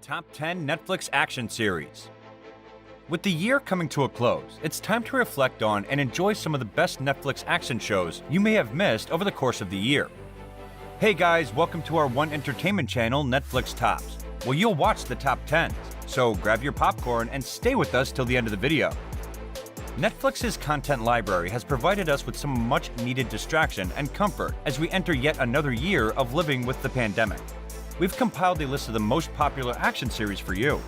Top 10 Netflix Action Series. With the year coming to a close, it's time to reflect on and enjoy some of the best Netflix action shows you may have missed over the course of the year. Hey guys, welcome to our one entertainment channel, Netflix Tops. Well, you'll watch the top 10s, so grab your popcorn and stay with us till the end of the video. Netflix's content library has provided us with some much-needed distraction and comfort as we enter yet another year of living with the pandemic. We've compiled a list of the most popular action series for you.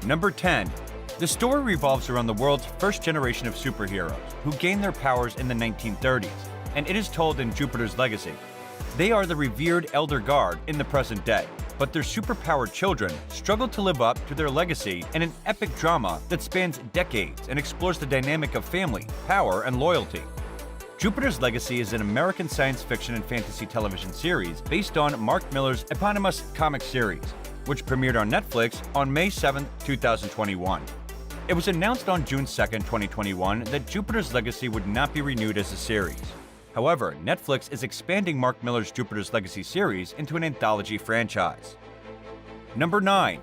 Number 10. The story revolves around the world's first generation of superheroes who gained their powers in the 1930s, and it is told in Jupiter's Legacy. They are the revered Elder Guard in the present day, but their superpowered children struggle to live up to their legacy in an epic drama that spans decades and explores the dynamic of family, power, and loyalty. Jupiter's Legacy is an American science fiction and fantasy television series based on Mark Millar's eponymous comic series, which premiered on Netflix on May 7, 2021. It was announced on June 2, 2021 that Jupiter's Legacy would not be renewed as a series. However, Netflix is expanding Mark Millar's Jupiter's Legacy series into an anthology franchise. Number 9.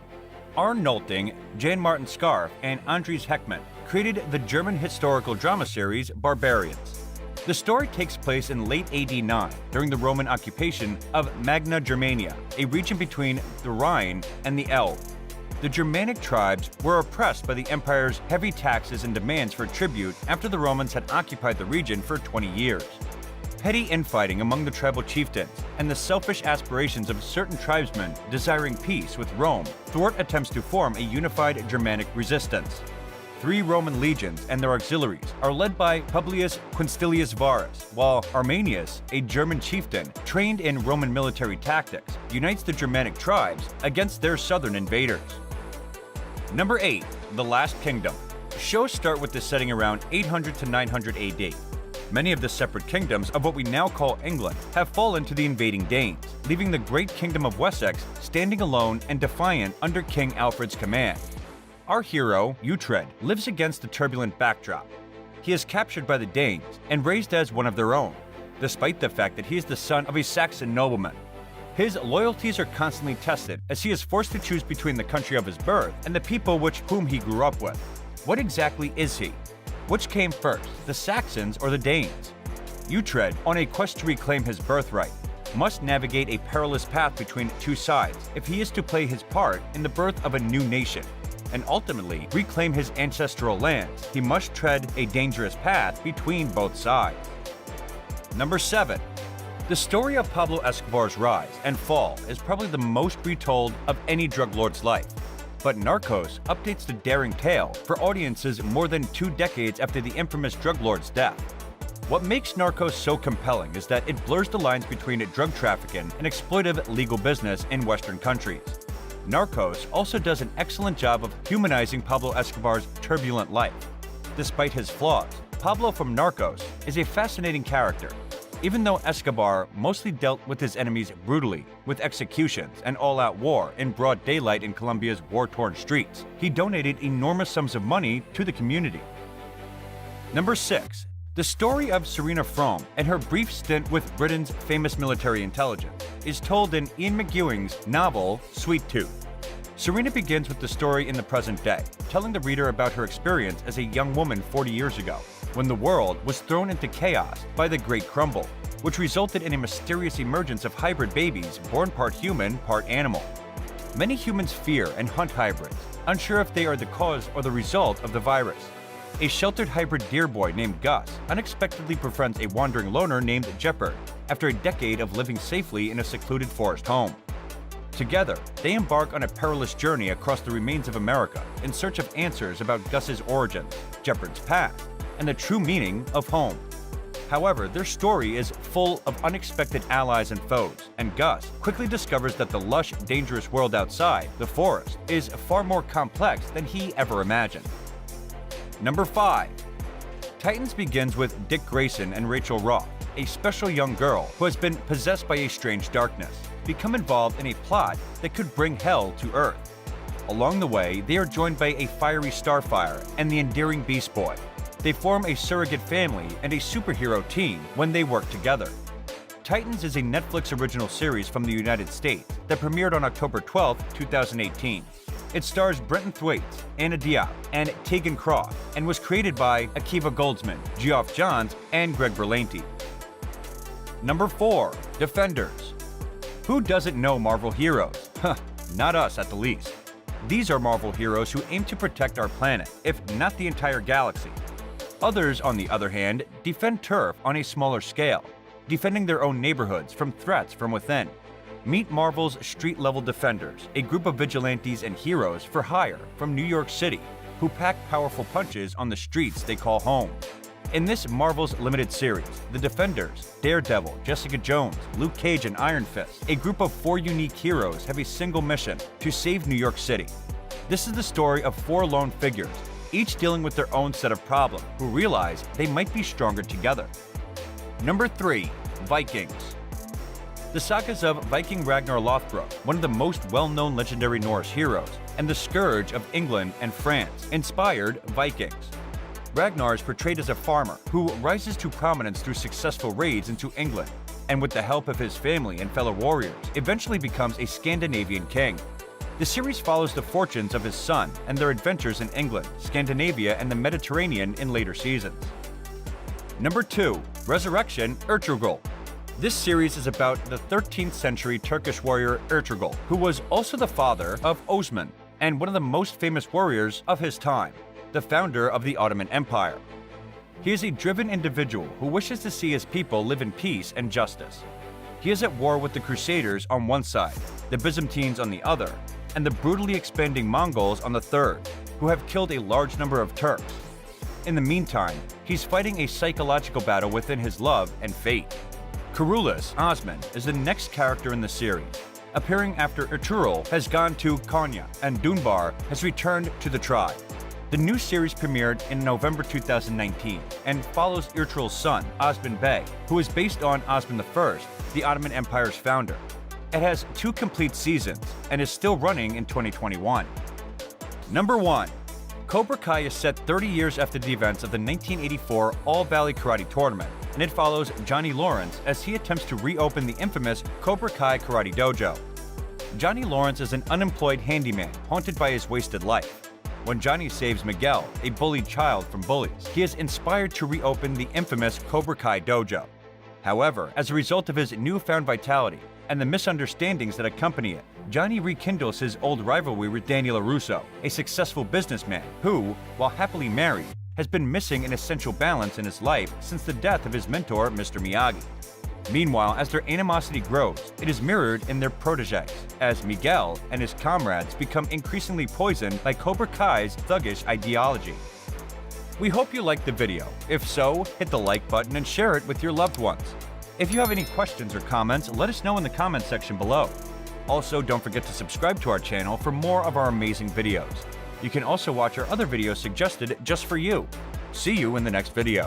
Arne Nolting, Jan Martin Scarf, and Andries Heckman created the German historical drama series Barbarians. The story takes place in late AD 9 during the Roman occupation of Magna Germania, a region between the Rhine and the Elbe. The Germanic tribes were oppressed by the empire's heavy taxes and demands for tribute after the Romans had occupied the region for 20 years. Petty infighting among the tribal chieftains and the selfish aspirations of certain tribesmen desiring peace with Rome thwart attempts to form a unified Germanic resistance. 3 Roman legions and their auxiliaries are led by Publius Quintilius Varus, while Arminius, a German chieftain trained in Roman military tactics, unites the Germanic tribes against their southern invaders. Number 8. The Last Kingdom. Shows start with the setting around 800 to 900 AD. Many of the separate kingdoms of what we now call England have fallen to the invading Danes, leaving the great kingdom of Wessex standing alone and defiant under King Alfred's command. Our hero, Uhtred, lives against the turbulent backdrop. He is captured by the Danes and raised as one of their own, despite the fact that he is the son of a Saxon nobleman. His loyalties are constantly tested as he is forced to choose between the country of his birth and the people whom he grew up with. What exactly is he? Which came first, the Saxons or the Danes? Uhtred, on a quest to reclaim his birthright, must navigate a perilous path between two sides if he is to play his part in the birth of a new nation. And ultimately reclaim his ancestral lands, he must tread a dangerous path between both sides. Number 7. The story of Pablo Escobar's rise and fall is probably the most retold of any drug lord's life. But Narcos updates the daring tale for audiences more than 2 decades after the infamous drug lord's death. What makes Narcos so compelling is that it blurs the lines between drug trafficking and exploitive legal business in Western countries. Narcos also does an excellent job of humanizing Pablo Escobar's turbulent life. Despite his flaws, Pablo from Narcos is a fascinating character. Even though Escobar mostly dealt with his enemies brutally, with executions and all-out war in broad daylight in Colombia's war-torn streets, he donated enormous sums of money to the community. Number 6. The story of Serena Fromm and her brief stint with Britain's famous military intelligence is told in Ian McEwan's novel, Sweet Tooth. Serena begins with the story in the present day, telling the reader about her experience as a young woman 40 years ago, when the world was thrown into chaos by the Great Crumble, which resulted in a mysterious emergence of hybrid babies born part human, part animal. Many humans fear and hunt hybrids, unsure if they are the cause or the result of the virus. A sheltered hybrid deer boy named Gus unexpectedly befriends a wandering loner named Jeopard after a decade of living safely in a secluded forest home. Together, they embark on a perilous journey across the remains of America in search of answers about Gus's origins, Jeopard's past, and the true meaning of home. However, their story is full of unexpected allies and foes, and Gus quickly discovers that the lush, dangerous world outside, the forest, is far more complex than he ever imagined. Number 5. Titans begins with Dick Grayson and Rachel Roth, a special young girl who has been possessed by a strange darkness, become involved in a plot that could bring hell to Earth. Along the way, they are joined by a fiery Starfire and the endearing Beast Boy. They form a surrogate family and a superhero team when they work together. Titans is a Netflix original series from the United States that premiered on October 12, 2018. It stars Brenton Thwaites, Anna Diop, and Tegan Croft, and was created by Akiva Goldsman, Geoff Johns, and Greg Berlanti. Number 4. Defenders. Who doesn't know Marvel heroes? Not us at the least. These are Marvel heroes who aim to protect our planet, if not the entire galaxy. Others, on the other hand, defend turf on a smaller scale, defending their own neighborhoods from threats from within. Meet Marvel's street-level defenders, a group of vigilantes and heroes for hire from New York City who pack powerful punches on the streets they call home. In this Marvel's limited series, the Defenders, Daredevil, Jessica Jones, Luke Cage, and Iron Fist, a group of 4 unique heroes, have a single mission: to save New York City. This is the story of 4 lone figures, each dealing with their own set of problems, who realize they might be stronger together. Number 3. Vikings. The sagas of Viking Ragnar Lothbrok, one of the most well-known legendary Norse heroes, and the scourge of England and France, inspired Vikings. Ragnar is portrayed as a farmer who rises to prominence through successful raids into England, and with the help of his family and fellow warriors, eventually becomes a Scandinavian king. The series follows the fortunes of his son and their adventures in England, Scandinavia, and the Mediterranean in later seasons. Number 2. Resurrection Ertugrul. This series is about the 13th century Turkish warrior Ertugrul, who was also the father of Osman and one of the most famous warriors of his time, the founder of the Ottoman Empire. He is a driven individual who wishes to see his people live in peace and justice. He is at war with the Crusaders on one side, the Byzantines on the other, and the brutally expanding Mongols on the third, who have killed a large number of Turks. In the meantime, he's fighting a psychological battle within his love and fate. Kurulis Osman is the next character in the series, appearing after Ertugrul has gone to Konya and Dunbar has returned to the tribe. The new series premiered in November 2019 and follows Ertugrul's son, Osman Bey, who is based on Osman I, the Ottoman Empire's founder. It has 2 complete seasons and is still running in 2021. Number 1. Cobra Kai is set 30 years after the events of the 1984 All-Valley Karate Tournament, and it follows Johnny Lawrence as he attempts to reopen the infamous Cobra Kai Karate Dojo. Johnny Lawrence is an unemployed handyman haunted by his wasted life. When Johnny saves Miguel, a bullied child, from bullies, he is inspired to reopen the infamous Cobra Kai Dojo. However, as a result of his newfound vitality and the misunderstandings that accompany it, Johnny rekindles his old rivalry with Danny LaRusso, a successful businessman who, while happily married, has been missing an essential balance in his life since the death of his mentor, Mr. Miyagi. Meanwhile, as their animosity grows, it is mirrored in their protégés, as Miguel and his comrades become increasingly poisoned by Cobra Kai's thuggish ideology. We hope you liked the video. If so, hit the like button and share it with your loved ones. If you have any questions or comments, let us know in the comment section below. Also, don't forget to subscribe to our channel for more of our amazing videos. You can also watch our other videos suggested just for you. See you in the next video.